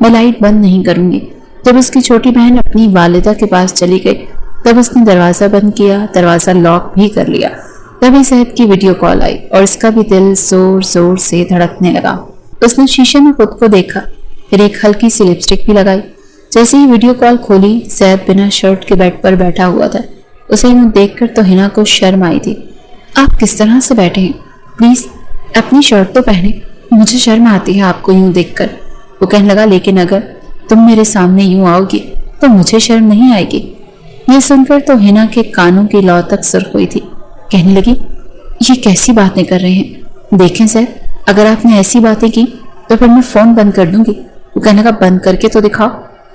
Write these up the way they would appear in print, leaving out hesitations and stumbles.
میں لائٹ بند نہیں کروں گی۔ جب اس کی چھوٹی بہن اپنی والدہ کے پاس چلی گئی تب اس نے دروازہ بند کیا، دروازہ لاک بھی کر لیا۔ تبھی صحت کی ویڈیو کال آئی اور اس کا بھی دل زور زور سے دھڑکنے لگا۔ اس نے شیشے میں خود کو دیکھا، پھر ایک ہلکی سی لپسٹک بھی لگائی۔ جیسے ہی ویڈیو کال کھولی، صحت بنا شرٹ کے بیڈ پر بیٹھا ہوا تھا۔ اسے یوں دیکھ کر تو ہنا کو شرم آئی تھی۔ آپ کس طرح سے بیٹھے ہیں؟ پلیز اپنی شرٹ تو پہنے، مجھے شرم آتی ہے آپ کو یوں دیکھ کر۔ وہ کہنے لگا لیکن اگر تم میرے سامنے یوں آؤ گی تو مجھے شرم نہیں آئے گی۔ یہ سن کر تو ہنا کے کانوں کی لو تک سرخ ہوئی تھی۔ کہنے لگی یہ کیسی باتیں کر رہے ہیں؟ دیکھیں سر، اگر آپ نے ایسی باتیں کی تو پھر میں فون بند کر دوں گی۔ وہ کہنے لگا بند کر کے تو دکھاؤ،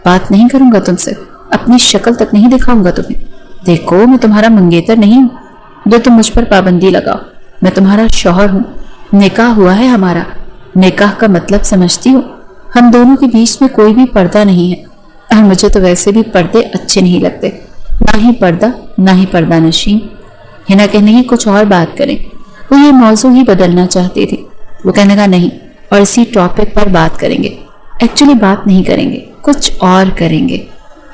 بات نہیں کروں گا تم سے، اپنی شکل تک نہیں دکھاؤں گا تمہیں۔ دیکھو میں تمہارا منگیتر نہیں ہوں جو تم مجھ پر پابندی لگاؤ، میں تمہارا شوہر ہوں، نکاح ہوا ہے ہمارا۔ نکاح کا مطلب سمجھتی ہو؟ ہم دونوں کے بیچ میں کوئی بھی پردہ نہیں ہے، اور مجھے تو ویسے بھی پردے اچھے نہیں لگتے، نہ ہی پردہ نہ ہی پردہ نشین۔ ہنا کہنے لگی کچھ اور بات کریں۔ وہ یہ موضوع ہی بدلنا چاہتی تھی۔ وہ کہنے لگا نہیں، اور اسی ٹاپک پر بات کریں گے۔ ایکچولی بات نہیں کریں گے، کچھ اور کریں گے۔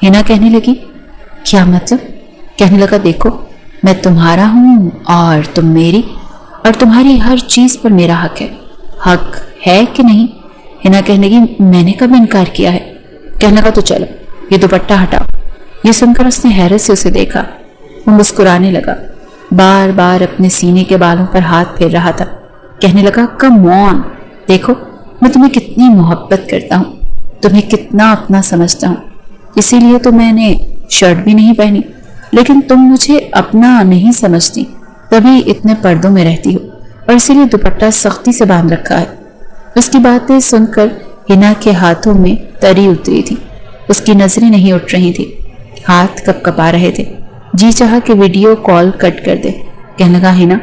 ہنا کہنے لگی کیا مطلب؟ کہنے لگا دیکھو میں تمہارا ہوں اور تم میری، اور تمہاری ہر چیز پر میرا حق ہے۔ حق ہے کہ نہیں؟ ہنا کہنے لگی میں نے کب انکار کیا ہے؟ کہنے لگا تو چلو یہ دوپٹہ ہٹاؤ۔ یہ سن کر اس نے حیرت سے اسے دیکھا۔ وہ مسکرانے لگا، بار بار اپنے سینے کے بالوں پر ہاتھ پھیر رہا تھا۔ کہنے لگا کم آن، دیکھو میں تمہیں کتنی محبت کرتا ہوں، تمہیں کتنا اپنا سمجھتا ہوں، اسی لیے تو میں نے شرٹ بھی نہیں پہنی، لیکن تم مجھے اپنا نہیں سمجھتی، تبھی اتنے پردوں میں رہتی ہو، اور اسی لیے دوپٹہ سختی سے باندھ رکھا ہے۔ اس کی باتیں سن کر ہنا کے ہاتھوں میں تری اتری تھی، اس کی نظریں نہیں اٹھ رہی تھی، ہاتھ کپ کپا رہے تھے۔ جی چاہا کہ ویڈیو کال کٹ کر دے۔ کہنے لگا ہنا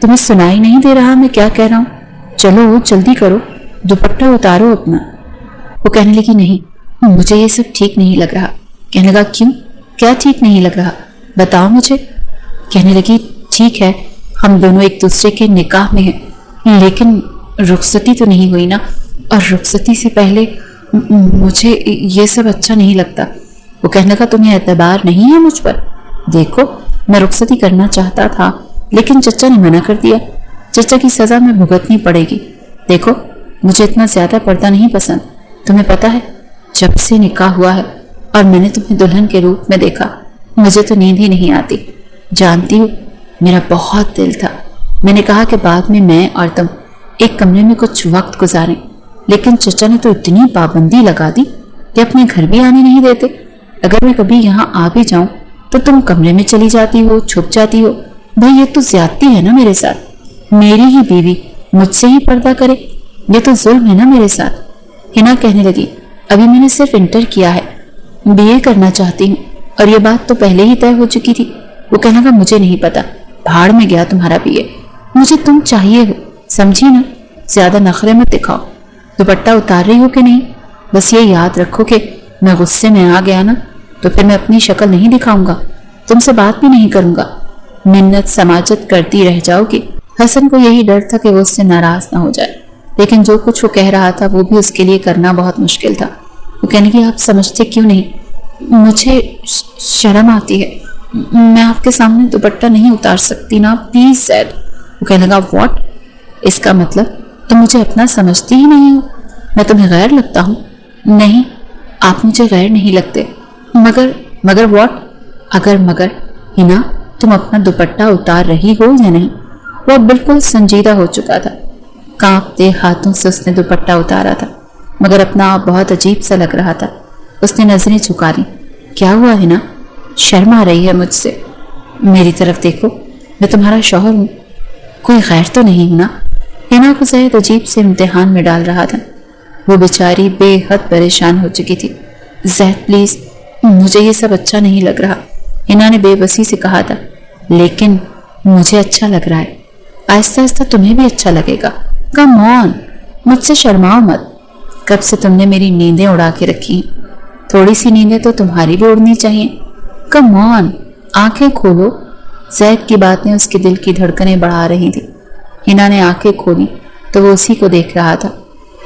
تمہیں سنائی نہیں دے رہا میں کیا کہہ رہا ہوں؟ چلو جلدی کرو، دوپٹہ اتارو اپنا۔ وہ کہنے لگی نہیں، مجھے یہ سب ٹھیک نہیں لگ رہا۔ کہنے لگا کیوں؟ کیا ٹھیک نہیں لگ رہا؟ بتاؤ مجھے۔ کہنے لگی ٹھیک ہے ہم دونوں ایک دوسرے کے نکاح میں ہیں، لیکن رخصتی تو نہیں ہوئی نا، اور رخصتی سے پہلے مجھے یہ سب اچھا نہیں لگتا۔ وہ کہنے لگا تمہیں اعتبار نہیں ہے مجھ پر؟ دیکھو میں رخصتی کرنا چاہتا تھا لیکن چچا نے منع کر دیا، چچا کی سزا میں بھگتنی پڑے گی۔ دیکھو مجھے اتنا زیادہ پردہ نہیں پسند، تمہیں پتہ ہے جب سے نکاح ہوا ہے اور میں نے تمہیں دلہن کے روپ میں دیکھا مجھے تو نیند ہی نہیں آتی۔ جانتی ہو میرا بہت دل تھا، میں نے کہا کہ بعد میں اور تم ایک کمرے میں کچھ وقت گزاریں، لیکن چچا نے تو اتنی پابندی لگا دی کہ اپنے گھر بھی آنے نہیں دیتے۔ اگر میں کبھی یہاں آ بھی جاؤں تو تم کمرے میں چلی جاتی ہو، چھپ جاتی ہو۔ بھائی یہ تو زیادتی ہے نا میرے ساتھ، میری ہی بیوی مجھ سے ہی پردہ کرے، یہ تو ظلم ہے نا میرے ساتھ۔ ہنا کہنے لگی ابھی میں نے صرف انٹر کیا ہے، BA کرنا چاہتی ہوں، اور یہ بات تو پہلے ہی طے ہو چکی تھی۔ وہ کہنے لگا مجھے نہیں پتا، بھاڑ میں گیا تمہارا BA، مجھے تم چاہیے ہو، سمجھی نا؟ زیادہ نخرے مت دکھاؤ۔ دوپٹہ اتار رہی ہو کہ نہیں؟ بس یہ یاد رکھو کہ میں غصے میں آ گیا نا تو پھر میں اپنی شکل نہیں دکھاؤں گا، تم سے بات بھی نہیں کروں گا، منت سماجت کرتی رہ جاؤ گی۔ حسن کو یہی ڈر تھا کہ وہ اس سے ناراض نہ ہو جائے، لیکن جو کچھ وہ کہہ رہا تھا وہ بھی اس کے لیے کرنا بہت مشکل تھا۔ وہ کہنے کی آپ سمجھتے کیوں نہیں؟ مجھے شرم آتی ہے، میں آپ کے سامنے دوپٹہ نہیں اتار سکتی نا، پلیز زید۔ وہ کہنے لگا واٹ؟ اس کا مطلب تم مجھے اپنا سمجھتی ہی نہیں ہو، میں تمہیں غیر لگتا ہوں؟ نہیں آپ مجھے غیر نہیں لگتے، مگر واٹ؟ اگر مگر ہنا تم اپنا دوپٹہ اتار رہی ہو یا نہیں؟ وہ اب بالکل سنجیدہ ہو چکا تھا، کانپتے ہاتھوں سے اس نے دوپٹہ اتارا تھا، مگر اپنا آپ بہت عجیب سا لگ رہا تھا۔ اس نے نظریں جھکا لی۔ کیا ہوا ہنا؟ شرم آ رہی ہے مجھ سے؟ میری طرف دیکھو، میں تمہارا شوہر ہوں، کوئی غیر تو نہیں ہوں نا؟ ہنا کو زید عجیب سے امتحان میں ڈال رہا تھا، وہ بیچاری بے حد پریشان ہو چکی تھی۔ زید پلیز، مجھے یہ سب اچھا نہیں لگ رہا، ہنا نے بے بسی سے کہا تھا، لیکن مجھے اچھا لگ رہا ہے، آہستہ آہستہ تمہیں بھی اچھا لگے گا۔ کم آن، مجھ سے شرماؤ مت، کب سے تم نے میری نیندیں اڑا کے رکھی ہیں، تھوڑی سی نیندیں تو تمہاری بھی اڑنی چاہیے۔ کم آن، آنکھیں کھولو۔ زید کی باتیں اس کے دل کی دھڑکنیں بڑھا رہی تھی۔ ہنا نے آنکھیں کھولی تو وہ اسی کو دیکھ رہا تھا۔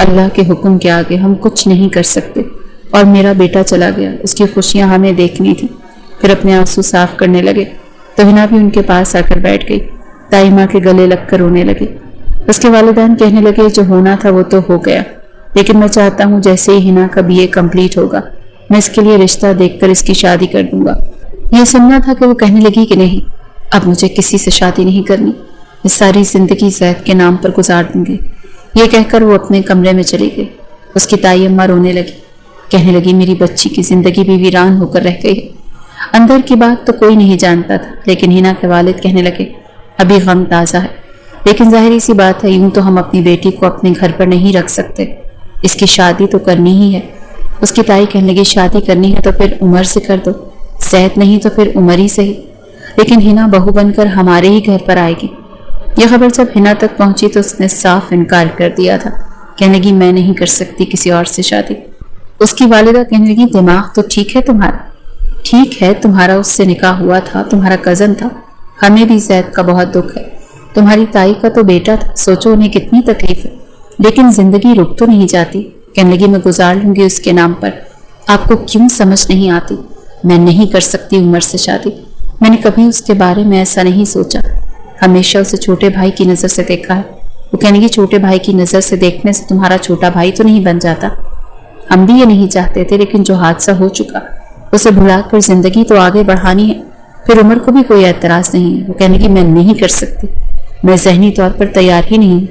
اللہ کے حکم کے آگے ہم کچھ نہیں کر سکتے، اور میرا بیٹا چلا گیا، اس کی خوشیاں ہمیں دیکھنی تھی۔ پھر اپنے آنسو صاف کرنے لگے تو ہنا بھی ان کے پاس آ کر بیٹھ گئی، تائی ماں کے گلے لگ کر رونے لگے۔ اس کے والدین کہنے لگے جو ہونا تھا وہ تو ہو گیا، لیکن میں چاہتا ہوں جیسے ہی ہنا کا BA کمپلیٹ ہوگا میں اس کے لیے رشتہ دیکھ کر اس کی شادی کر دوں گا۔ یہ سننا تھا کہ وہ کہنے لگی کہ نہیں، اب مجھے کسی سے شادی نہیں کرنی، میں ساری زندگی زید کے نام پر گزار دوں گی۔ یہ کہہ کر وہ اپنے کمرے میں چلی گئی۔ اس کی تائی اماں رونے لگی، کہنے لگی میری بچی کی زندگی بھی ویران ہو کر رہ گئی ہے۔ اندر کی بات تو کوئی نہیں جانتا تھا، لیکن ہنا کے والد کہنے لگے ابھی غم تازہ ہے، لیکن ظاہری سی بات ہے یوں تو ہم اپنی بیٹی کو اپنے گھر پر نہیں رکھ سکتے، اس کی شادی تو کرنی ہی ہے۔ اس کی تائی کہنے لگی شادی کرنی ہے تو پھر عمر سے کر دو، زید نہیں تو پھر عمر ہی سے ہی، لیکن ہنا بہو بن کر ہمارے ہی گھر پر آئے گی۔ یہ خبر جب ہنا تک پہنچی تو اس نے صاف انکار کر دیا تھا، کہنے لگی میں نہیں کر سکتی کسی اور سے شادی۔ اس کی والدہ کہنے لگی دماغ تو ٹھیک ہے تمہارا، ٹھیک ہے تمہارا اس سے نکاح ہوا تھا، تمہارا کزن تھا، ہمیں بھی زید کا بہت دکھ ہے، تمہاری تائی کا تو بیٹا تھا، سوچو انہیں کتنی تکلیف ہے، لیکن زندگی رک تو نہیں جاتی۔ کہنے لگی میں گزار لوں گی اس کے نام پر، آپ کو کیوں سمجھ نہیں آتی؟ میں نہیں کر سکتی عمر سے شادی، میں نے کبھی اس کے بارے میں ایسا نہیں سوچا، ہمیشہ اسے چھوٹے بھائی کی نظر سے دیکھا ہے۔ وہ کہنے لگی چھوٹے بھائی کی نظر سے دیکھنے سے تمہارا چھوٹا بھائی تو نہیں بن جاتا، ہم بھی یہ نہیں چاہتے تھے، لیکن جو حادثہ ہو چکا اسے بھلا کر زندگی تو آگے بڑھانی ہے۔ پھر عمر کو بھی کوئی اعتراض نہیں ہے، وہ کہنے لگی میں نہیں کر سکتی، میں ذہنی طور پر تیار ہی نہیں۔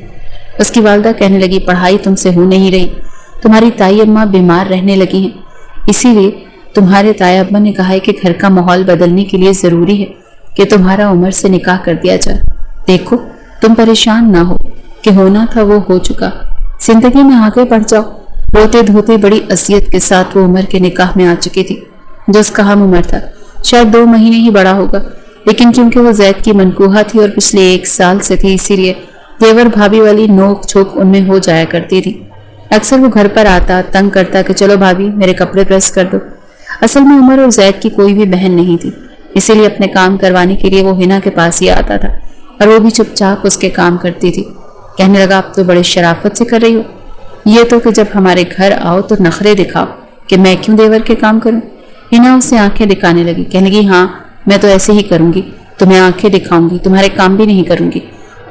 اس کی والدہ کہنے لگی پڑھائی تم سے ہو نہیں رہی، تمہاری تائی اماں بیمار رہنے لگی ہیں، اسی لیے تمہارے تائی ابا نے کہا ہے کہ گھر کا ماحول بدلنے کے لیے ضروری ہے کہ تمہارا عمر سے نکاح کر دیا جائے۔ دیکھو تم پریشان نہ ہو، کہ ہونا تھا وہ ہو چکا، زندگی میں آگے بڑھ جاؤ۔ روتے دھوتے بڑی اذیت کے ساتھ وہ عمر کے نکاح میں آ چکی تھی، جو اس کا ہم عمر تھا، شاید 2 مہینے ہی بڑا ہوگا، لیکن کیونکہ وہ زید کی منکوحہ تھی اور پچھلے 1 سال سے تھی، اسی لیے دیور بھابھی والی نوک جھوک ان میں ہو جایا کرتی تھی۔ اکثر وہ گھر پر آتا، تنگ کرتا کہ چلو بھابھی میرے کپڑے پریس کر دو۔ اصل میں عمر اور زید کی کوئی بھی بہن نہیں تھی، اسی لیے اپنے کام کروانے کے لیے وہ ہنا کے پاس ہی آتا تھا، اور وہ بھی چپ چاپ اس کے کام کرتی تھی۔ کہنے لگا اب تو بڑے شرافت سے کر رہی ہو، یہ تو کہ جب ہمارے گھر آؤ تو نخرے دکھاؤ کہ میں کیوں دیور کے کام کروں۔ ہنا اسے آنکھیں دکھانے لگی، کہنے لگی ہاں میں تو ایسے ہی کروں گی، تمہیں آنکھیں دکھاؤں گی، تمہارے کام بھی نہیں کروں گی،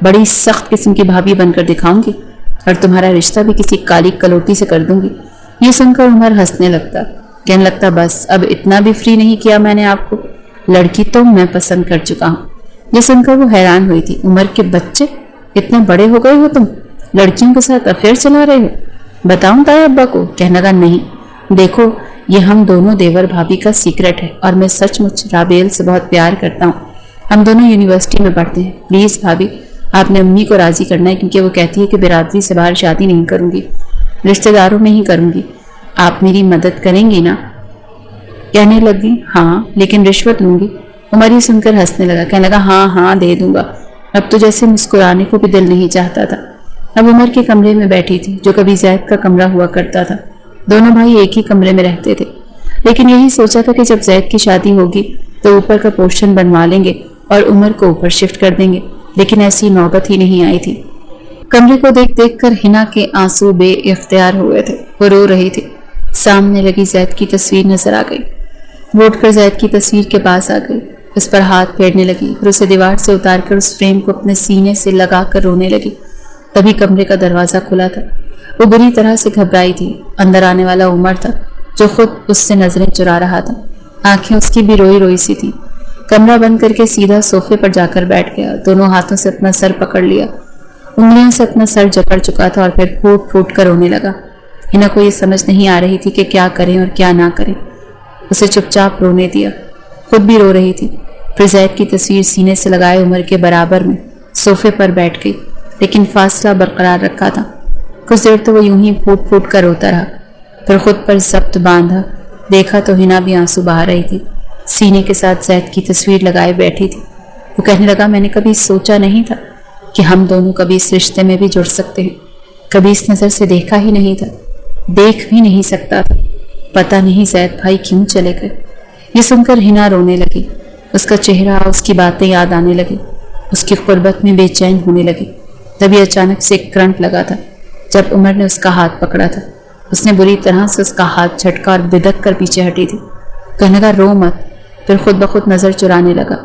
بڑی سخت قسم کی بھابھی بن کر دکھاؤں گی، اور تمہارا رشتہ بھی کسی کالی کلوٹی سے کر دوں گی۔ یہ سن کر عمر ہنسنے لگتا، کہنے لگتا بس اب اتنا بھی فری نہیں کیا میں نے آپ کو، لڑکی تو میں پسند کر چکا ہوں۔ یہ سن کر وہ حیران ہوئی تھی، عمر کے بچے اتنے بڑے ہو گئے ہو تم، لڑکیوں کے ساتھ افیئر چلا رہے ہو؟ بتاؤں تائی ابا کو؟ کہنے لگا نہیں، دیکھو یہ ہم دونوں دیور بھابھی کا سیکرٹ ہے، اور میں سچ مچ رابیل سے بہت پیار کرتا ہوں، ہم دونوں یونیورسٹی میں پڑھتے ہیں، پلیز بھابھی آپ نے امی کو راضی کرنا ہے، کیونکہ وہ کہتی ہے کہ برادری سے باہر شادی نہیں کروں گی، رشتہ داروں میں ہی کروں گی، آپ میری مدد کریں گی نا؟ کہنے لگی ہاں لیکن رشوت لوں گی۔ عمر یہ سن کر ہنسنے لگا، کہنے لگا ہاں ہاں دے دوں گا۔ اب تو جیسے مسکرانے کو بھی دل نہیں چاہتا تھا۔ اب عمر کے کمرے میں بیٹھی تھی، جو کبھی زید کا کمرہ ہوا کرتا تھا، دونوں بھائی ایک ہی کمرے میں رہتے تھے، لیکن یہی سوچا تھا کہ جب زید کی شادی ہوگی تو اوپر کا پورشن بنوا لیں گے اور عمر کو اوپر شفٹ کر دیں گے، لیکن ایسی نوبت ہی نہیں آئی تھی۔ کمرے کو دیکھ دیکھ کر ہنا کے آنسو بے اختیار ہوئے تھے، وہ رو رہی تھی۔ سامنے لگی زید کی تصویر نظر آ گئی، وہ اٹھ کر زید کی تصویر کے پاس آ گئی، اس پر ہاتھ پھیرنے لگی، پھر اسے دیوار سے اتار کر اس فریم کو اپنے سینے سے لگا کر رونے لگی۔ تبھی کمرے کا دروازہ کھلا تھا، وہ بری طرح سے گھبرائی تھی۔ اندر آنے والا عمر تھا، جو خود اس سے نظریں چرا رہا تھا، آنکھیں اس کی بھی روئی روئی سی تھی۔ کمرہ بند کر کے سیدھا صوفے پر جا کر بیٹھ گیا، دونوں ہاتھوں سے اپنا سر پکڑ لیا، انگلیاں سے اپنا سر جکڑ چکا تھا، اور پھر پھوٹ پھوٹ کر رونے لگا۔ ہنا کو یہ سمجھ نہیں آ رہی تھی کہ کیا کریں اور کیا نہ کریں، اسے چپ چاپ رونے دیا، خود بھی رو رہی تھی۔ پھر زید کی تصویر سینے سے لگائے عمر کے برابر میں صوفے پر بیٹھ گئی، لیکن فاصلہ برقرار رکھا تھا۔ کچھ دیر تو وہ یوں ہی پھوٹ پھوٹ کر روتا رہا، پھر خود پر ضبط باندھا، دیکھا تو ہنا بھی آنسو بہا رہی تھی، سینے کے ساتھ زید کی تصویر لگائے بیٹھی تھی۔ وہ کہنے لگا میں نے کبھی سوچا نہیں تھا کہ ہم دونوں کبھی اس رشتے میں بھی جڑ سکتے ہیں، کبھی اس نظر سے دیکھا ہی نہیں تھا، دیکھ بھی نہیں سکتا تھا، پتہ نہیں زید بھائی کیوں چلے گئے۔ یہ سن کر ہنا رونے لگی، اس کا چہرہ، اس کی باتیں یاد آنے لگی، اس کی قربت میں بے چین ہونے لگی۔ تبھی اچانک سے ایک کرنٹ لگا تھا، جب عمر نے اس کا ہاتھ پکڑا تھا اس نے بری طرح سے اس کا ہاتھ جھٹکا اور بدک کر پیچھے ہٹی تھی۔ کہنے لگا رو مت، پھر خود بخود نظر چرانے لگا،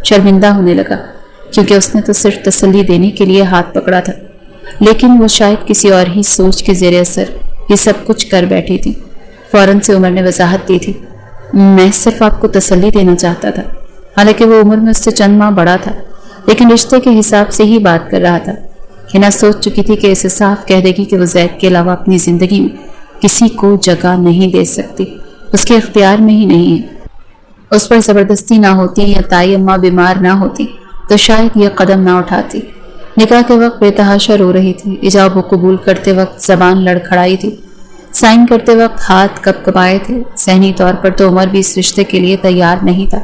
شرمندہ ہونے لگا کیونکہ اس نے تو صرف تسلی دینے کے لیے ہاتھ پکڑا تھا، لیکن وہ شاید کسی اور ہی سوچ کے زیر اثر یہ سب کچھ کر بیٹھی تھی۔ فوراً سے عمر نے وضاحت دی تھی، میں صرف آپ کو تسلی دینا چاہتا تھا۔ حالانکہ وہ عمر میں اس سے چند ماہ بڑا تھا لیکن رشتے کے حساب سے ہی بات کر رہا تھا۔ ہنا سوچ چکی تھی کہ اسے صاف کہہ دے گی کہ وہ زید کے علاوہ اپنی زندگی میں کسی کو جگہ نہیں دے سکتی، اس کے اختیار میں ہی نہیں ہے۔ اس پر زبردستی نہ ہوتی یا تائی اماں بیمار نہ ہوتی تو شاید یہ قدم نہ اٹھاتی۔ نکاح کے وقت بے تحاشا رو رہی تھی، ایجاب و قبول کرتے وقت زبان لڑکھڑائی تھی، سائن کرتے وقت ہاتھ کپ کپائے تھے۔ ذہنی طور پر تو عمر بھی اس رشتے کے لیے تیار نہیں تھا،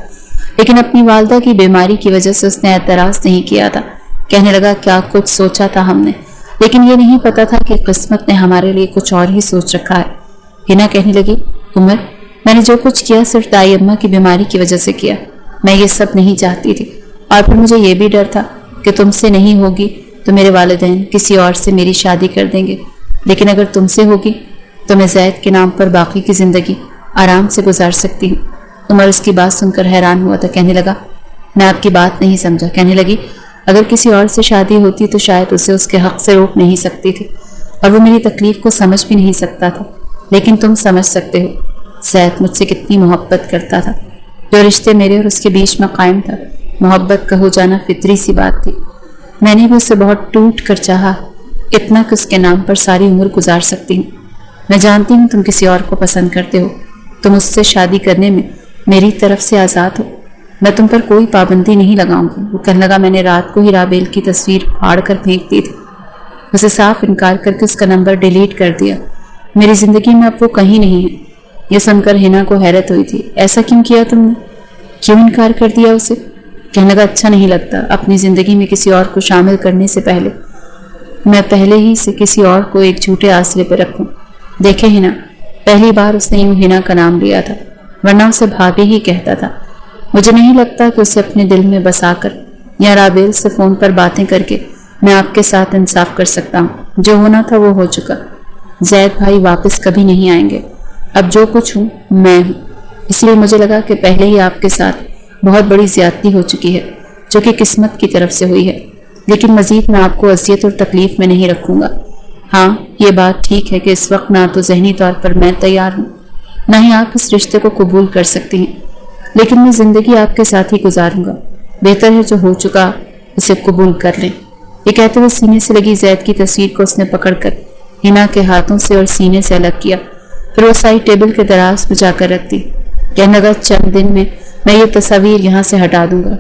لیکن اپنی والدہ کی بیماری کی وجہ سے اس نے اعتراض نہیں کیا تھا۔ کہنے لگا کیا کچھ سوچا تھا ہم نے، لیکن یہ نہیں پتا تھا کہ قسمت نے ہمارے لیے کچھ اور ہی سوچ رکھا ہے۔ ہنا کہنے لگی، عمر میں نے جو کچھ کیا صرف دائی اماں کی بیماری کی وجہ سے کیا، میں یہ سب نہیں چاہتی تھی، اور پھر مجھے یہ بھی ڈر تھا کہ تم سے نہیں ہوگی تو میرے والدین کسی اور سے میری شادی کر دیں گے، لیکن اگر تم سے ہوگی تو میں زید کے نام پر باقی کی زندگی آرام سے گزار سکتی ہوں۔ عمر اس کی بات سن کر حیران ہوا تھا، کہنے لگا میں آپ کی بات نہیں سمجھا۔ کہنے لگی اگر کسی اور سے شادی ہوتی تو شاید اسے اس کے حق سے روک نہیں سکتی تھی اور وہ میری تکلیف کو سمجھ بھی نہیں سکتا تھا، لیکن تم سمجھ سکتے ہو زید مجھ سے کتنی محبت کرتا تھا۔ جو رشتے میرے اور اس کے بیچ میں قائم تھا، محبت کا ہو جانا فطری سی بات تھی۔ میں نے بھی اسے بہت ٹوٹ کر چاہا، اتنا کہ اس کے نام پر ساری عمر گزار سکتی ہوں۔ میں جانتی ہوں تم کسی اور کو پسند کرتے ہو، تم اس سے شادی کرنے میں میری طرف سے آزاد ہو، میں تم پر کوئی پابندی نہیں لگاؤں گی۔ وہ کہنے لگا میں نے رات کو ہی رابیل کی تصویر پھاڑ کر پھینک دی تھی، اسے صاف انکار کر کے اس کا نمبر ڈیلیٹ کر دیا، میری زندگی میں اب وہ کہیں نہیں ہے۔ یہ سن کر ہنا کو حیرت ہوئی تھی، ایسا کیوں کیا تم نے، کیوں انکار کر دیا اسے؟ کہنے لگا اچھا نہیں لگتا اپنی زندگی میں کسی اور کو شامل کرنے سے پہلے میں پہلے ہی سے کسی اور کو ایک جھوٹے آسرے پہ رکھوں۔ دیکھے ہنا، پہلی بار اس نے یوں ہنا کا نام لیا تھا، ورنہ اسے بھابھی ہی کہتا تھا۔ مجھے نہیں لگتا کہ اسے اپنے دل میں بسا کر یا رابیل سے فون پر باتیں کر کے میں آپ کے ساتھ انصاف کر سکتا ہوں۔ جو ہونا تھا وہ ہو چکا، زید بھائی واپس کبھی نہیں آئیں گے، اب جو کچھ ہوں میں ہوں۔ اس لیے مجھے لگا کہ پہلے ہی آپ کے ساتھ بہت بڑی زیادتی ہو چکی ہے جو کہ قسمت کی طرف سے ہوئی ہے، لیکن مزید میں آپ کو اذیت اور تکلیف میں نہیں رکھوں گا۔ ہاں یہ بات ٹھیک ہے کہ اس وقت نہ تو ذہنی طور پر میں تیار ہوں، نہ ہی آپ اس رشتے کو قبول کر سکتی ہیں، لیکن میں زندگی آپ کے ساتھ ہی گزاروں گا، بہتر ہے جو ہو چکا اسے قبول کر لیں۔ یہ کہتے ہوئے سینے سے لگی زید کی تصویر کو اس نے پکڑ کر ہنا کے ہاتھوں سے اور سینے سے الگ کیا، پھر وہ سائڈ ٹیبل کے دراز میں جا کر رکھ دی۔ کہنے لگا چند دن میں یہ تصاویر یہاں سے ہٹا دوں گا،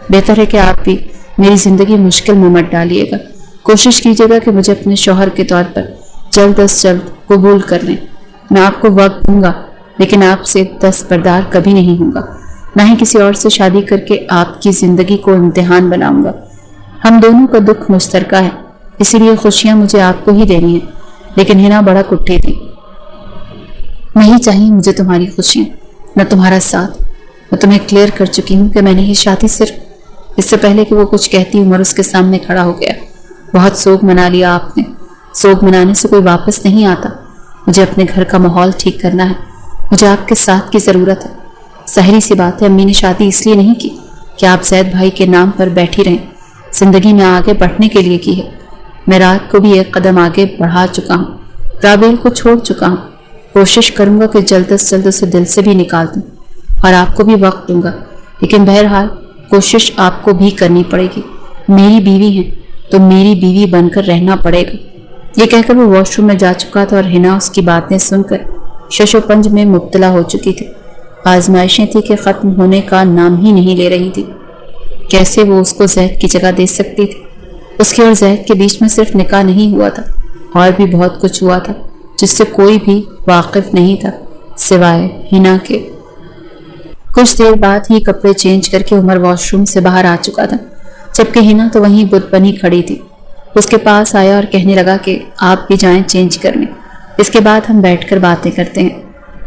بہتر ہے کہ آپ بھی میری زندگی مشکل میں مت ڈالیے گا، کوشش کیجیے گا کہ مجھے اپنے شوہر کے طور پر جلد از جلد قبول کر لیں۔ میں آپ کو وقت دوں گا لیکن آپ سے دستبردار کبھی نہیں ہوں گا، نہ ہی کسی اور سے شادی کر کے آپ کی زندگی کو امتحان بناؤں گا۔ ہم دونوں کا دکھ مشترکہ ہے، اسی لیے خوشیاں مجھے آپ کو ہی دینی ہیں۔ لیکن ہنا بڑا کٹھی تھی، نہیں چاہیے مجھے تمہاری خوشیاں، نہ تمہارا ساتھ۔ میں تمہیں کلیئر کر چکی ہوں کہ میں نے یہ شادی صرف… اس سے پہلے کہ وہ کچھ کہتی عمر اس کے سامنے کھڑا ہو گیا۔ بہت سوگ منا لیا آپ نے، سوگ منانے سے کوئی واپس نہیں آتا۔ مجھے اپنے گھر کا ماحول ٹھیک کرنا ہے، مجھے آپ کے ساتھ کی ضرورت ہے۔ ظاہری سی بات ہے امی نے شادی اس لیے نہیں کی کہ آپ زید بھائی کے نام پر بیٹھی رہیں، زندگی میں آگے بڑھنے کے لیے کی ہے۔ میں رات کو بھی ایک قدم آگے بڑھا چکا ہوں، رابیل کو چھوڑ چکا ہوں، کوشش کروں گا کہ جلد از جلد اسے دل سے بھی نکال دوں اور آپ کو بھی وقت دوں گا، لیکن بہرحال کوشش آپ کو بھی کرنی پڑے گی۔ میری بیوی ہیں تو میری بیوی بن کر رہنا پڑے گا۔ یہ کہہ کر وہ واش روم میں جا چکا تھا اور ہنا اس کی باتیں سن کر شش و پنج میں مبتلا ہو چکی تھی۔ آزمائشیں تھی کہ ختم ہونے کا نام ہی نہیں لے رہی تھی۔ کیسے وہ اس کو زید کی جگہ دے سکتی تھی؟ اس کے اور زید کے بیچ میں صرف نکاح نہیں ہوا تھا، اور بھی بہت کچھ ہوا تھا جس سے کوئی بھی واقف نہیں تھا سوائے ہنا کے۔ کچھ دیر بعد ہی کپڑے چینج کر کے عمر واش روم سے باہر آ چکا تھا، جبکہ ہنا تو وہیں بت بنی کھڑی تھی۔ اس کے پاس آیا اور کہنے لگا کہ آپ بھی جائیں چینج کرنے، اس کے بعد ہم بیٹھ کر باتیں کرتے ہیں۔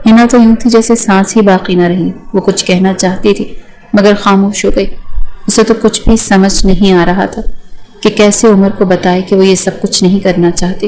ہنا تو یوں تھی جیسے سانس ہی باقی نہ رہی، وہ کچھ کہنا چاہتی تھی مگر خاموش ہو گئی۔ اسے تو کچھ بھی سمجھ نہیں آ رہا تھا کہ کیسے عمر کو بتائے کہ وہ یہ سب کچھ نہیں کرنا چاہتی۔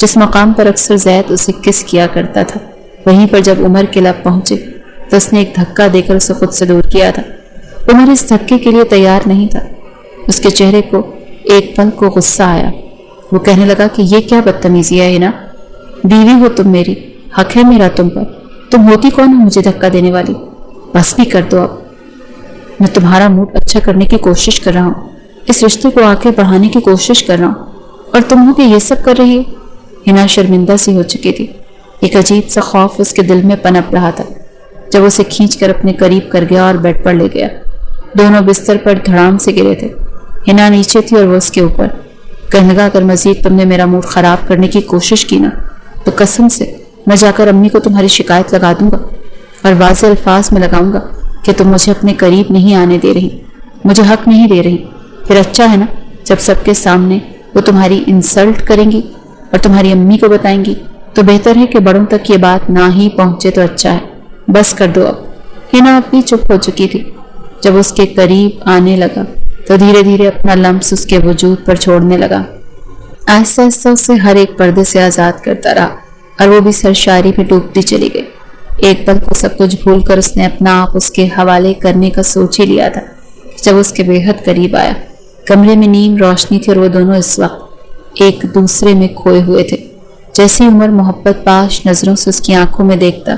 جس مقام پر اکثر زید اسے کس کیا کرتا تھا، وہیں پر جب عمر کے لب پہنچے تو اس نے ایک دھکا دے کر اسے خود سے دور کیا تھا۔ عمر اس دھکے کے لیے تیار نہیں تھا۔ اس کے چہرے کو ایک پل کو غصہ آیا۔ وہ کہنے لگا کہ یہ کیا بدتمیزی ہے نا، بیوی ہو تم میری، حق ہے میرا تم پر، تم ہوتی کون ہو مجھے دھکا دینے والی؟ بس بھی کر دو اب، میں تمہارا موڈ اچھا کرنے کی کوشش کر رہا ہوں، اس رشتے کو آگے بڑھانے کی کوشش کر رہا ہوں، اور تم ہو کہ یہ سب کر رہی ہے۔ ہنا شرمندہ سی ہو چکی تھی۔ ایک عجیب سا خوف اس کے دل میں پنپ رہا تھا جب اسے کھینچ کر اپنے قریب کر گیا اور بیڈ پر لے گیا۔ دونوں بستر پر دھڑام سے گرے تھے۔ ہنا نیچے تھی اور وہ اس کے اوپر۔ کہنے لگا اگر مزید تم نے میرا موڈ خراب کرنے کی کوشش کی نا تو قسم سے میں جا کر امی کو تمہاری شکایت لگا دوں گا اور واضح الفاظ میں لگاؤں گا کہ تم مجھے اپنے قریب نہیں آنے دے رہی، مجھے حق نہیں دے رہی۔ پھر اچھا ہے نا جب سب کے سامنے وہ تمہاری انسلٹ کریں گی اور تمہاری امی کو بتائیں گی تو بہتر ہے کہ بڑوں تک یہ بات نہ ہی پہنچے تو اچھا ہے۔ بس کر دو اب۔ ہنا اب بھی چپ ہو چکی تھی۔ جب اس کے قریب آنے لگا تو دھیرے دھیرے اپنا لمس اس کے وجود پر چھوڑنے لگا۔ آہستہ آہستہ اسے ہر ایک پردے سے آزاد کرتا رہا اور وہ بھی سرشاری میں ڈوبتی چلی گئی۔ ایک پل کو سب کچھ بھول کر اس نے اپنا آپ اس کے حوالے کرنے کا سوچ ہی لیا تھا جب اس کے بے حد قریب آیا۔ کمرے میں نیم روشنی تھی اور وہ دونوں اس وقت ایک دوسرے میں کھوئے ہوئے تھے۔ جیسی عمر محبت پاش نظروں سے اس کی آنکھوں میں دیکھتا،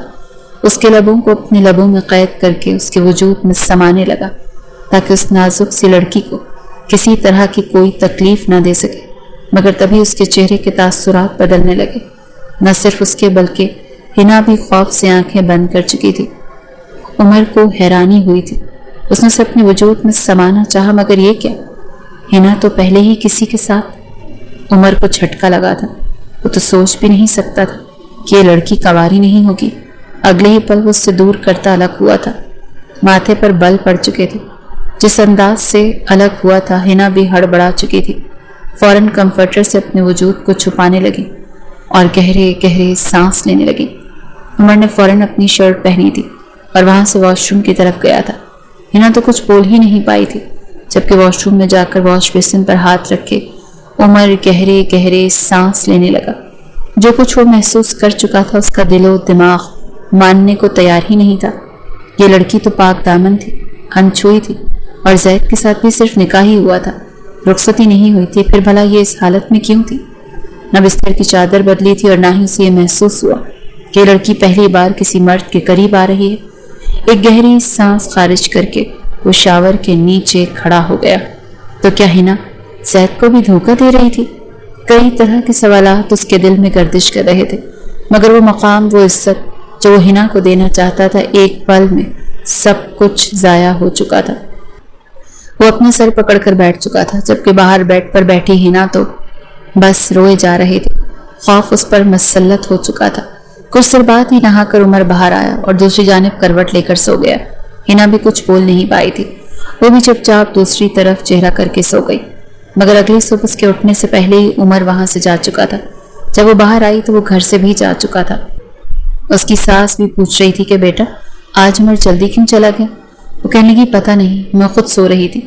اس کے لبوں کو اپنے لبوں میں قید کر کے اس کے وجود میں سمانے لگا تاکہ اس نازک سی لڑکی کو کسی طرح کی کوئی تکلیف نہ دے سکے۔ مگر تبھی اس کے چہرے کے تاثرات بدلنے لگے، نہ صرف اس کے بلکہ ہنا بھی خوف سے آنکھیں بند کر چکی تھی۔ عمر کو حیرانی ہوئی تھی، اس نے اسے اپنے وجود میں سمانا چاہا مگر یہ کیا؟ ہنا تو پہلے ہی کسی کے ساتھ۔ عمر کو جھٹکا لگا تھا، وہ تو سوچ بھی نہیں سکتا تھا کہ یہ لڑکی کنواری نہیں ہوگی۔ اگلے ہی پل وہ اس سے دور کرتا الگ ہوا تھا۔ ماتھے پر بل پڑ چکے تھے۔ جس انداز سے الگ ہوا تھا ہنا بھی ہڑبڑا چکی تھی۔ فوراً کمفرٹر سے اپنے وجود کو چھپانے لگی اور گہرے گہرے سانس لینے لگی۔ عمر نے فوراً اپنی شرٹ پہنی تھی اور وہاں سے واش روم کی طرف گیا تھا۔ ہنا تو کچھ بول ہی نہیں پائی تھی جبکہ واش روم میں جا کر واش بیسن پر ہاتھ رکھ کے عمر گہرے گہرے سانس لینے لگا۔ جو کچھ وہ محسوس کر چکا تھا اس کا دل و دماغ ماننے کو تیار ہی نہیں تھا۔ یہ لڑکی تو پاک دامن تھی، انچھوئی تھی، اور زید کے ساتھ بھی صرف نکاح ہی ہوا تھا، رخصتی نہیں ہوئی تھی۔ پھر بھلا یہ اس حالت میں کیوں تھی؟ نہ بستر کی چادر بدلی تھی اور نہ ہی اسے یہ محسوس ہوا کہ یہ لڑکی پہلی بار کسی مرد کے قریب آ رہی ہے۔ ایک گہری سانس خارج کر کے وہ شاور کے نیچے کھڑا ہو گیا۔ تو کیا ہنا زید کو بھی دھوکہ دے رہی تھی؟ کئی طرح کے سوالات اس کے دل میں گردش کر رہے تھے، مگر وہ مقام، وہ عزت جو وہ ہنا کو دینا چاہتا تھا، ایک پل میں سب کچھ ضائع ہو چکا تھا۔ وہ اپنا سر پکڑ کر بیٹھ چکا تھا جبکہ باہر بیڈ پر بیٹھی ہنا تو بس روئے جا رہے تھے۔ خوف اس پر مسلط ہو چکا تھا۔ کچھ دیر بعد ہی نہا کر عمر باہر آیا اور دوسری جانب کروٹ لے کر سو گیا۔ ہنا بھی کچھ بول نہیں پائی تھی، وہ بھی چپ چاپ دوسری طرف چہرہ کر کے سو گئی۔ مگر اگلی صبح اس کے اٹھنے سے پہلے ہی عمر وہاں سے جا چکا تھا۔ جب وہ باہر آئی تو وہ گھر سے بھی جا چکا تھا۔ اس کی ساس بھی پوچھ رہی تھی کہ بیٹا آج عمر جلدی کیوں چلا گیا؟ وہ کہنے لگی پتہ نہیں، میں خود سو رہی تھی،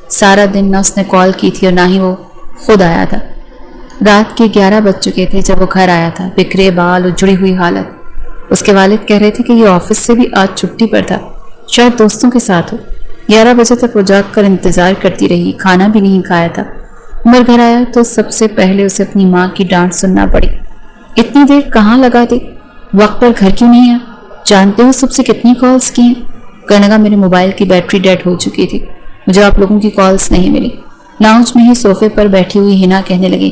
سارا دن نہ اس نے کال کی تھی اور نہ ہی وہ خود آیا تھا۔ رات کے 11 بج چکے تھے جب وہ گھر آیا تھا، بکھرے بال اور جڑی ہوئی حالت۔ اس کے والد کہہ رہے تھے کہ یہ آفس سے بھی آج چھٹی پر تھا، شاید دوستوں کے ساتھ ہو۔ 11 بجے تک وہ جاگ کر انتظار کرتی رہی، کھانا بھی نہیں کھایا تھا۔ عمر گھر آیا تو سب سے پہلے اسے اپنی ماں کی ڈانٹ سننا پڑی۔ اتنی دیر کہاں لگا دی؟ وقت پر گھر کیوں نہیں آیا؟ جانتے ہو صبح سے کتنی کالز کی ہیں؟ کہنے لگا میرے موبائل کی بیٹری ڈیڈ ہو چکی تھی، مجھے آپ لوگوں کی کالز نہیں ملی۔ لاؤنج میں ہی صوفے پر بیٹھی ہوئی ہنا کہنے لگی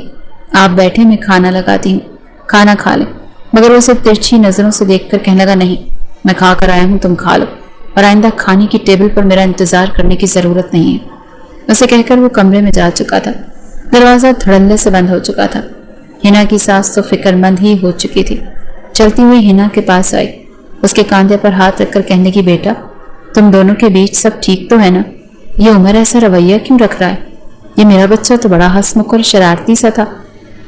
آپ بیٹھے میں کھانا لگاتی ہوں، کھانا کھا لیں۔ مگر وہ اسے ترچھی نظروں سے دیکھ کر کہنے لگا نہیں، میں کھا کر آیا ہوں، تم کھا لو، اور آئندہ کھانے کی ٹیبل پر میرا انتظار کرنے کی ضرورت نہیں ہے۔ اسے کہہ کر وہ کمرے میں جا چکا تھا۔ دروازہ دھڑلے سے بند ہو چکا تھا۔ ہنا کی سانس تو فکر مند ہی ہو چکی تھی۔ چلتی ہوئی ہنا کے پاس آئی، اس کے کاندھے پر ہاتھ رکھ کر کہنے کی بیٹا تم دونوں کے بیچ سب ٹھیک تو ہے نا؟ یہ عمر ایسا رویہ کیوں رکھ رہا ہے؟ یہ میرا بچہ تو بڑا ہنسمکھ اور شرارتی سا تھا،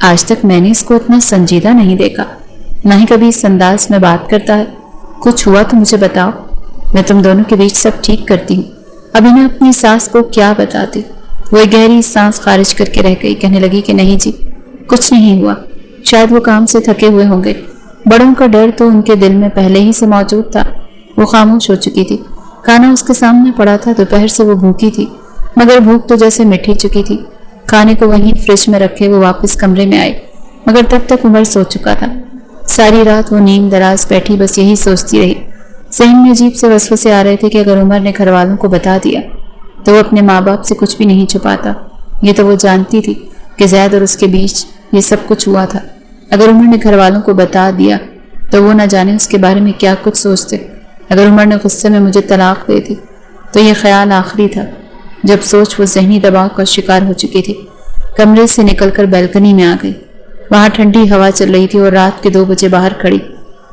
آج تک میں نے اس کو اتنا سنجیدہ نہیں دیکھا، نہ ہی کبھی اس انداز میں بات کرتا ہے۔ کچھ ہوا تو مجھے بتاؤ، میں تم دونوں کے بیچ سب ٹھیک کرتی ہوں۔ اب انہیں اپنی ساس کو کیا بتاتی؟ وہ ایک گہری سانس خارج کر کے رہ گئی، کہنے لگی کہ نہیں جی کچھ نہیں ہوا، شاید وہ کام سے تھکے ہوئے ہوں گے۔ بڑوں کا ڈر تو ان کے دل میں پہلے ہی سے موجود تھا۔ وہ خاموش ہو چکی تھی۔ کھانا اس کے سامنے پڑا تھا۔ دوپہر سے وہ بھوکی تھی، مگر بھوک تو جیسے مٹ ہی چکی تھی۔ کھانے کو وہیں فریج میں رکھے وہ واپس کمرے میں آئی، مگر تب تک عمر سو چکا تھا۔ ساری رات وہ نیم دراز بیٹھی بس یہی سوچتی رہی۔ ذہن میں عجیب سے وسوسے آ رہے تھے کہ اگر عمر نے گھر والوں کو بتا دیا تو وہ اپنے ماں باپ سے کچھ بھی نہیں چھپاتا۔ یہ تو وہ جانتی تھی کہ زید اور اس کے بیچ یہ سب کچھ ہوا تھا۔ اگر عمر نے گھر والوں کو بتا دیا تو وہ نہ جانے اس کے بارے میں کیا کچھ سوچتے۔ اگر عمر نے غصے میں مجھے طلاق دے دی تو یہ خیال آخری تھا جب سوچ وہ ذہنی دباؤ کا شکار ہو چکی تھی۔ کمرے سے نکل کر بیلکنی میں آ گئی۔ وہاں ٹھنڈی ہوا چل رہی تھی اور رات کے 2 بجے باہر کھڑی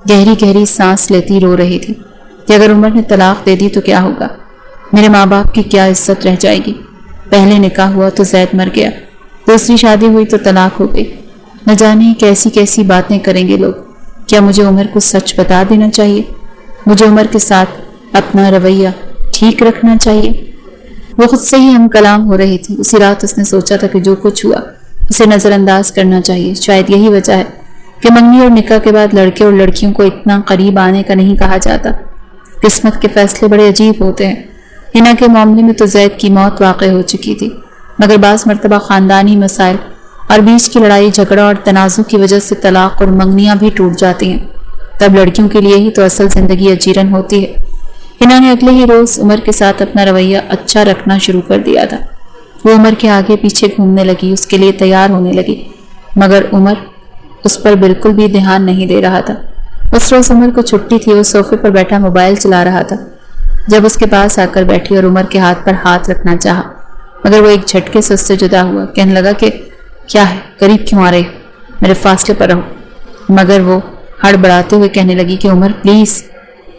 گہری گہری سانس لیتی رو رہی تھی کہ اگر عمر نے طلاق دے دی تو کیا ہوگا؟ میرے ماں باپ کی کیا عزت رہ جائے گی؟ پہلے نکاح ہوا تو زید مر گیا، دوسری شادی ہوئی تو طلاق ہو گئی۔ نہ جانے کیسی کیسی باتیں کریں گے لوگ۔ کیا مجھے عمر کو سچ بتا دینا چاہیے؟ مجھے عمر کے ساتھ اپنا رویہ ٹھیک رکھنا چاہیے؟ وہ خود سے ہی ہم کلام ہو رہی تھی۔ اسی رات اس نے سوچا تھا کہ جو کچھ ہوا اسے نظر انداز کرنا چاہیے۔ شاید یہی وجہ ہے کہ منگنی اور نکاح کے بعد لڑکے اور لڑکیوں کو اتنا قریب آنے کا نہیں کہا جاتا۔ قسمت کے فیصلے بڑے عجیب ہوتے ہیں۔ ہنا کے معاملے میں تو زید کی موت واقع ہو چکی تھی، مگر بعض مرتبہ خاندانی مسائل اور بیچ کی لڑائی جھگڑا اور تنازع کی وجہ سے طلاق اور منگنیاں بھی ٹوٹ جاتی ہیں۔ تب لڑکیوں کے لیے ہی تو اصل زندگی اجیرن ہوتی ہے۔ ہنا نے اگلے ہی روز عمر کے ساتھ اپنا رویہ اچھا رکھنا شروع کر دیا تھا۔ وہ عمر کے آگے پیچھے گھومنے لگی، اس کے لیے تیار ہونے لگی، مگر عمر اس پر بالکل بھی دھیان نہیں دے رہا تھا۔ اس روز عمر کو چھٹی تھی، وہ صوفے پر بیٹھا موبائل چلا رہا تھا جب اس کے پاس آ کر بیٹھی اور عمر کے ہاتھ پر ہاتھ رکھنا چاہا، مگر وہ ایک جھٹکے سے اس سے جدا ہوا۔ کہنے لگا کہ کیا ہے، قریب کیوں آ رہے، میرے فاصلے پر رہو۔ مگر وہ ہڑبڑاتے ہوئے کہنے لگی کہ عمر پلیز،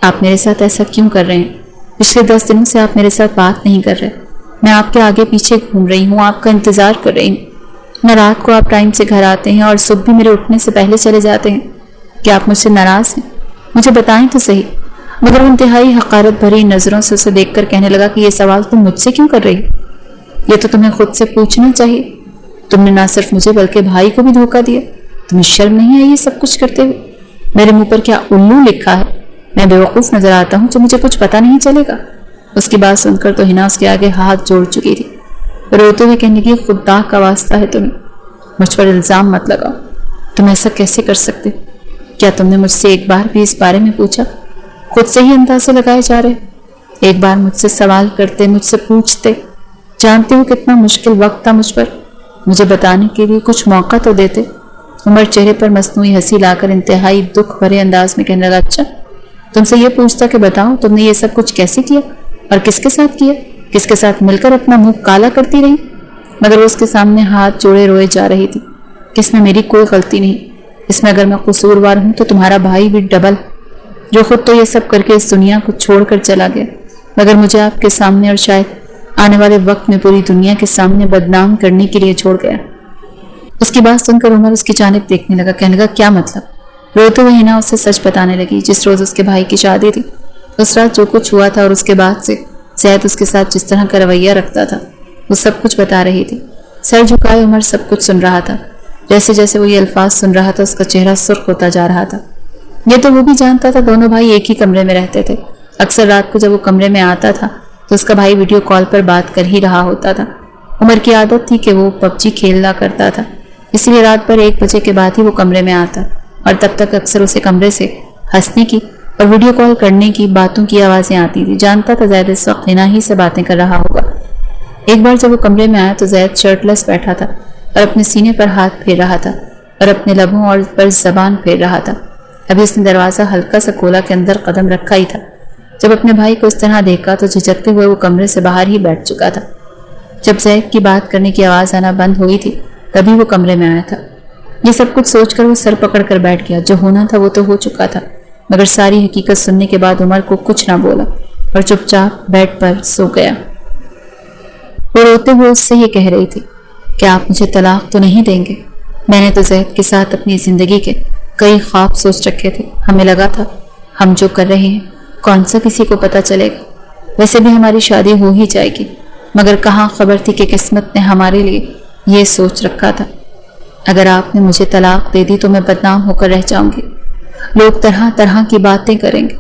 آپ میرے ساتھ ایسا کیوں کر رہے ہیں؟ پچھلے 10 دنوں سے آپ میرے ساتھ بات نہیں کر رہے، میں آپ کے آگے پیچھے گھوم رہی ہوں، آپ کا انتظار کر رہی ہوں۔ نہ رات کو آپ ٹائم سے گھر آتے ہیں اور صبح بھی میرے اٹھنے سے پہلے چلے جاتے ہیں۔ کیا آپ مجھ سے ناراض ہیں؟ مجھے بتائیں تو صحیح۔ مگر وہ انتہائی حقارت بھری نظروں سے اسے دیکھ کر کہنے لگا کہ یہ سوال تم مجھ سے کیوں کر رہی ہو؟ یہ تو تمہیں خود سے پوچھنا چاہیے۔ تم نے نہ صرف مجھے بلکہ بھائی کو بھی دھوکہ دیا۔ تمہیں شرم نہیں آئی یہ سب کچھ کرتے ہوئے؟ میرے منہ پر کیا الو لکھا ہے؟ میں بیوقوف نظر آتا ہوں جو مجھے کچھ پتا نہیں چلے گا؟ اس کی بات سن کر تو ہنا اس کے آگے ہاتھ جوڑ چکی تھی۔ روتے ہوئے کہنے لگی خدا کا واسطہ ہے تمہیں، مجھ پر الزام مت لگاؤ۔ تم ایسا کیسے کر سکتے؟ کیا تم نے مجھ سے ایک بار بھی اس بارے میں پوچھا؟ خود سے ہی اندازے لگائے جا رہے۔ ایک بار مجھ سے سوال کرتے، مجھ سے پوچھتے، جانتے ہو کتنا مشکل وقت تھا مجھ پر، مجھے بتانے کے لیے کچھ موقع تو دیتے۔ عمر چہرے پر مصنوعی ہنسی لا کر انتہائی دکھ بھرے انداز میں کہنے لگا اچھا، تم سے یہ پوچھتا کہ بتاؤ تم نے یہ سب کچھ کیسے کیا اور کس کے ساتھ کیا؟ کس کے ساتھ مل کر اپنا منہ کالا کرتی رہی؟ مگر وہ اس کے سامنے ہاتھ جوڑے روئے جا رہی تھی کہ اس میں میری کوئی غلطی نہیں، اس میں اگر میں قصوروار ہوں تو تمہارا بھائی بھی ڈبل، جو خود تو یہ سب کر کے اس دنیا کو چھوڑ کر چلا گیا، مگر مجھے آپ کے سامنے اور شاید آنے والے وقت میں پوری دنیا کے سامنے بدنام کرنے کے لیے چھوڑ گیا۔ اس کی بات سن کر عمر اس کی جانب دیکھنے لگا، کہنے لگا کیا مطلب؟ روتے ہوئے ہنا اسے سچ بتانے لگی۔ جس روز اس کے بھائی کی شادی تھی، اس رات جو کچھ ہوا تھا اور اس کے بعد سے زید اس کے ساتھ جس طرح کا رویہ رکھتا تھا، وہ سب کچھ بتا رہی تھی۔ سر جھکائے عمر سب کچھ سن رہا تھا۔ جیسے جیسے وہ یہ الفاظ سن رہا تھا اس کا چہرہ سرخ ہوتا جا رہا تھا۔ یہ تو وہ بھی جانتا تھا، دونوں بھائی ایک ہی کمرے میں رہتے تھے۔ اکثر رات کو جب وہ کمرے میں آتا تھا تو اس کا بھائی ویڈیو کال پر بات کر ہی رہا ہوتا تھا۔ عمر کی عادت تھی کہ وہ PUBG کھیلنا کرتا تھا، اس لیے رات بھر 1 بجے کے بعد ہی وہ کمرے میں آتا اور تب تک اکثر اسے کمرے سے ہنسنے کی اور ویڈیو کال کرنے کی باتوں کی آوازیں آتی تھی۔ جانتا تھا زید اس وقت ہنا ہی سے باتیں کر رہا ہوگا۔ ایک بار جب وہ کمرے میں آیا تو زید شرٹ لیس بیٹھا تھا اور اپنے سینے پر ہاتھ پھیر رہا تھا اور اپنے لبوں اور پر زبان پھیر رہا تھا۔ ابھی اس نے دروازہ ہلکا سا کھولا کہ اندر قدم رکھا ہی تھا۔ جب اپنے بھائی کو اس طرح دیکھا تو جھجکتے ہوئے وہ کمرے سے باہر ہی بیٹھ چکا تھا۔ جب زید کی بات کرنے کی آواز آنا بند ہوئی تھی تبھی وہ کمرے میں آیا تھا۔ یہ سب کچھ سوچ کر وہ سر پکڑ کر بیٹھ گیا۔ جو ہونا تھا وہ تو ہو چکا تھا، مگر ساری حقیقت سننے کے بعد عمر کو کچھ نہ بولا اور چپ چاپ بیڈ پر سو گیا۔ وہ روتے ہوئے اس سے یہ کہہ رہی تھی کہ آپ مجھے طلاق تو نہیں دیں گے؟ میں نے تو زید کے ساتھ اپنی زندگی کے کئی خواب سوچ رکھے تھے۔ ہمیں لگا تھا ہم جو کر رہے ہیں کون سا کسی کو پتہ چلے گا، ویسے بھی ہماری شادی ہو ہی جائے گی، مگر کہاں خبر تھی کہ قسمت نے ہمارے لیے یہ سوچ رکھا تھا۔ اگر آپ نے مجھے طلاق دے دی تو میں بدنام ہو کر رہ جاؤں گی، لوگ طرح طرح کی باتیں کریں گے۔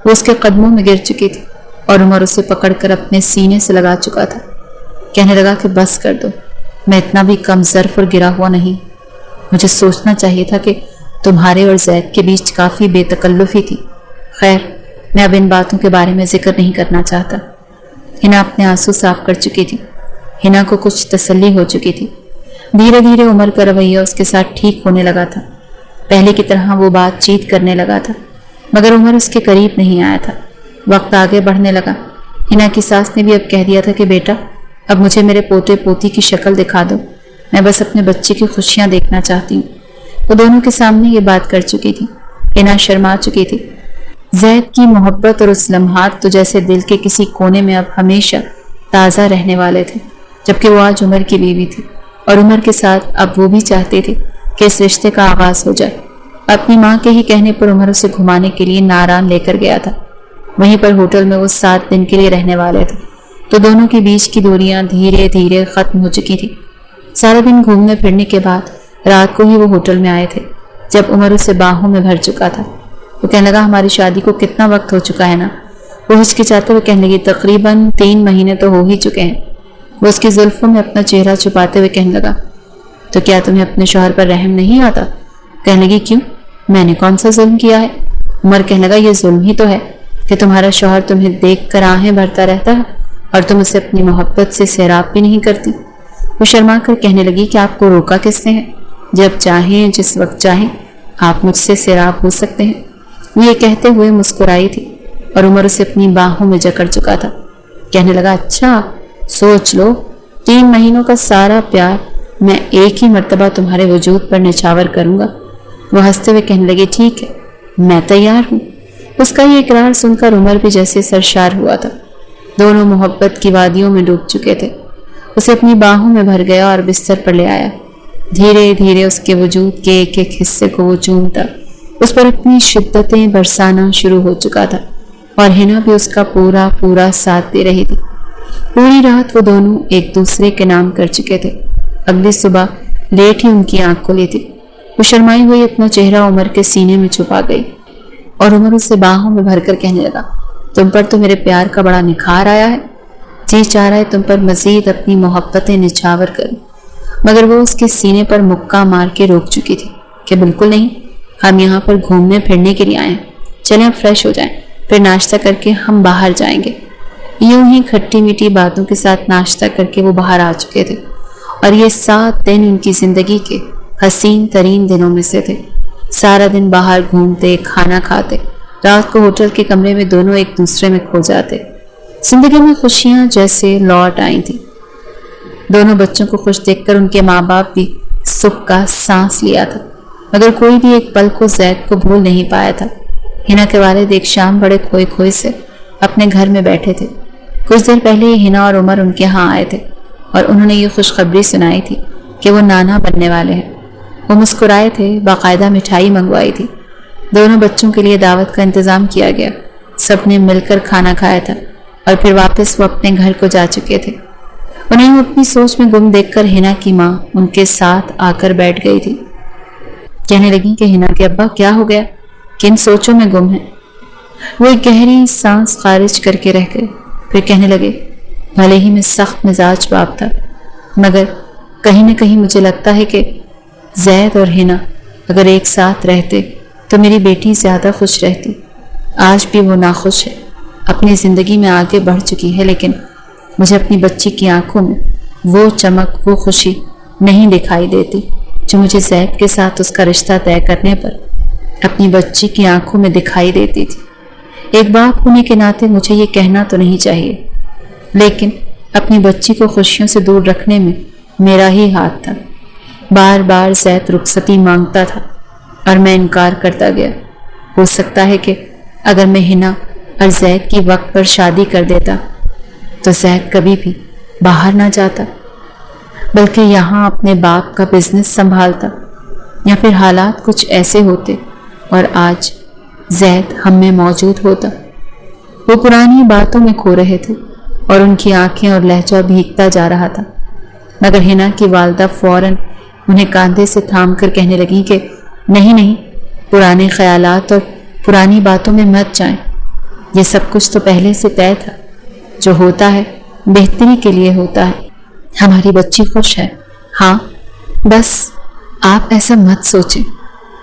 وہ اس کے قدموں میں گر چکی تھی اور عمر اسے پکڑ کر اپنے سینے سے لگا چکا تھا۔ کہنے لگا کہ بس کر دو، میں اتنا بھی کم ظرف اور گرا ہوا نہیں، مجھے سوچنا چاہیے تھا کہ تمہارے اور زید کے بیچ کافی بے تکلفی تھی۔ خیر، میں اب ان باتوں کے بارے میں ذکر نہیں کرنا چاہتا۔ ہنا اپنے آنسو صاف کر چکی تھی۔ ہنا کو کچھ تسلی ہو چکی تھی۔ دھیرے دھیرے عمر کا رویہ اس کے ساتھ ٹھیک ہونے لگا تھا۔ پہلے کی طرح وہ بات چیت کرنے لگا تھا، مگر عمر اس کے قریب نہیں آیا تھا۔ وقت آگے بڑھنے لگا۔ ہنا کی ساس نے بھی اب کہہ دیا تھا کہ بیٹا، اب مجھے میرے پوتے پوتی کی شکل دکھا دو، میں بس اپنے بچے کی خوشیاں دیکھنا چاہتی ہوں۔ وہ دونوں کے سامنے یہ بات کر چکی تھی۔ ہنا شرما چکی تھی۔ زید کی محبت اور اس لمحات تو جیسے دل کے کسی کونے میں اب ہمیشہ تازہ رہنے والے تھے، جبکہ وہ آج عمر کی بیوی تھی اور عمر کے ساتھ اب وہ بھی چاہتے تھے کہ اس رشتے کا آغاز ہو جائے۔ اپنی ماں کے ہی کہنے پر عمر اسے گھمانے کے لیے ناران لے کر گیا تھا۔ وہیں پر ہوٹل میں وہ 7 دن کے لیے رہنے والے تھے، تو دونوں کے بیچ کی دوریاں دھیرے دھیرے ختم ہو چکی تھی۔ سارا دن گھومنے پھرنے کے بعد رات کو ہی وہ ہوٹل میں آئے تھے، جب عمر اسے باہوں میں بھر چکا تھا۔ وہ کہنے لگا ہماری شادی کو کتنا وقت ہو چکا ہے نا؟ وہ ہچکچاتے ہوئے کہنے لگی تقریباً 3 مہینے تو ہو ہی چکے ہیں۔ وہ اس کی زلفوں میں اپنا چہرہ چھپاتے ہوئے کہنے لگا تو کیا تمہیں اپنے شوہر پر رحم نہیں آتا؟ کہنے لگی کیوں؟ میں نے کون سا ظلم کیا ہے؟ عمر کہنے لگا یہ ظلم ہی تو ہے کہ تمہارا شوہر تمہیں دیکھ کر آہیں بھرتا رہتا ہے اور تم اسے اپنی محبت سے سیراب بھی نہیں کرتی۔ وہ شرما کر کہنے لگی کہ آپ کو روکا کس نے ہے؟ جب چاہیں جس وقت چاہیں آپ مجھ سے سیراب ہو سکتے ہیں۔ وہ یہ کہتے ہوئے مسکرائی تھی اور عمر اسے اپنی باہوں میں جکڑ چکا تھا۔ کہنے لگا اچھا سوچ لو، 3 مہینوں کا سارا پیار میں ایک ہی مرتبہ تمہارے وجود پر نچھاور کروں گا۔ وہ ہنستے ہوئے کہنے لگے ٹھیک ہے، میں تیار ہوں۔ اس کا یہ اقرار سن کر عمر بھی جیسے سرشار ہوا تھا۔ دونوں محبت کی وادیوں میں ڈوب چکے تھے۔ اسے اپنی باہوں میں بھر گیا اور بستر پر لے آیا۔ دھیرے دھیرے اس کے وجود کے ایک ایک حصے کو وہ چومتا، اس پر اپنی شدتیں برسانا شروع ہو چکا تھا، اور ہنا بھی اس کا پورا پورا ساتھ دے رہی تھی۔ پوری رات وہ دونوں ایک دوسرے کے نام کر چکے تھے۔ اگلی صبح لیٹ ہی ان کی آنکھ کھلی تھی۔ وہ شرمائی ہوئی اپنا چہرہ عمر کے سینے میں چھپا گئی اور عمر اسے باہوں میں بھر کر کہنے لگا تم پر تو میرے پیار کا بڑا نکھار آیا ہے، جی چاہ رہا ہے تم پر مزید اپنی محبتیں نچھاور کروں۔ مگر وہ اس کے سینے پر مکہ مار کے روک چکی تھی کہ بالکل نہیں، ہم یہاں پر گھومنے پھرنے کے لیے آئے ہیں، چلیں اب فریش ہو جائیں، پھر ناشتہ کر کے ہم باہر جائیں گے۔ یوں ہی کھٹی میٹھی باتوں کے ساتھ ناشتہ کر کے وہ باہر آ چکے تھے، اور یہ 7 دن ان کی زندگی کے حسین ترین دنوں میں سے تھے۔ سارا دن باہر گھومتے، کھانا کھاتے، رات کو ہوٹل کے کمرے میں دونوں ایک دوسرے میں کھو جاتے۔ زندگی میں خوشیاں جیسے لوٹ آئی تھیں۔ دونوں بچوں کو خوش دیکھ کر ان کے ماں باپ بھی سکھ کا سانس لیا تھا، مگر کوئی بھی ایک پل کو زید کو بھول نہیں پایا تھا۔ ہنا کے والد ایک شام بڑے کھوئے کھوئے سے اپنے گھر میں بیٹھے تھے۔ کچھ دیر پہلے ہی ہنا اور عمر ان کے ہاں آئے تھے اور انہوں نے یہ خوشخبری سنائی تھی کہ وہ نانا بننے والے ہیں۔ وہ مسکرائے تھے، باقاعدہ مٹھائی منگوائی تھی، دونوں بچوں کے لیے دعوت کا انتظام کیا گیا، سب نے مل کر کھانا کھایا تھا اور پھر واپس وہ اپنے گھر کو جا چکے تھے۔ انہیں اپنی سوچ میں گم دیکھ کر ہنا کی ماں ان کے ساتھ آ کر بیٹھ گئی تھی۔ کہنے لگی کہ ہنا کے ابا کیا ہو گیا، کن سوچوں میں گم ہیں؟ وہ ایک گہری سانس خارج کر کے رہ گئے، پھر کہنے لگے بھلے ہی میں سخت مزاج باپ تھا، مگر کہیں نہ کہیں مجھے لگتا ہے کہ زید اور ہنا اگر ایک ساتھ رہتے تو میری بیٹی زیادہ خوش رہتی۔ آج بھی وہ ناخوش ہے، اپنی زندگی میں آگے بڑھ چکی ہے، لیکن مجھے اپنی بچی کی آنکھوں میں وہ چمک، وہ خوشی نہیں دکھائی دیتی جو مجھے زید کے ساتھ اس کا رشتہ طے کرنے پر اپنی بچی کی آنکھوں میں دکھائی دیتی تھی۔ ایک باپ ہونے کے ناطے مجھے یہ کہنا تو نہیں چاہیے، لیکن اپنی بچی کو خوشیوں سے دور رکھنے میں میرا ہی ہاتھ تھا۔ بار بار زید رخصتی مانگتا تھا اور میں انکار کرتا گیا۔ ہو سکتا ہے کہ اگر میں ہنا اور زید کی وقت پر شادی کر دیتا تو زید کبھی بھی باہر نہ جاتا، بلکہ یہاں اپنے باپ کا بزنس سنبھالتا، یا پھر حالات کچھ ایسے ہوتے اور آج زید ہم میں موجود ہوتا۔ وہ پرانی باتوں میں کھو رہے تھے اور ان کی آنکھیں اور لہجہ بھیگتا جا رہا تھا، مگر ہنا کی والدہ فوراً انہیں کاندھے سے تھام کر کہنے لگیں کہ نہیں نہیں، پرانے خیالات اور پرانی باتوں میں مت جائیں، یہ سب کچھ تو پہلے سے طے تھا، جو ہوتا ہے بہتری کے لیے ہوتا ہے۔ ہماری بچی خوش ہے، ہاں، بس آپ ایسا مت سوچیں،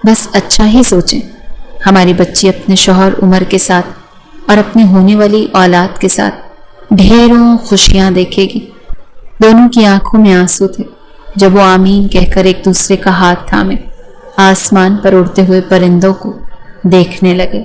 بس اچھا ہی سوچیں۔ ہماری بچی اپنے شوہر عمر کے ساتھ اور اپنی ہونے والی اولاد کے ساتھ ڈھیروں خوشیاں دیکھے گی۔ دونوں کی آنکھوں میں آنسو تھے جب وہ آمین کہہ کر ایک دوسرے کا ہاتھ تھامے آسمان پر اڑتے ہوئے پرندوں کو دیکھنے لگے۔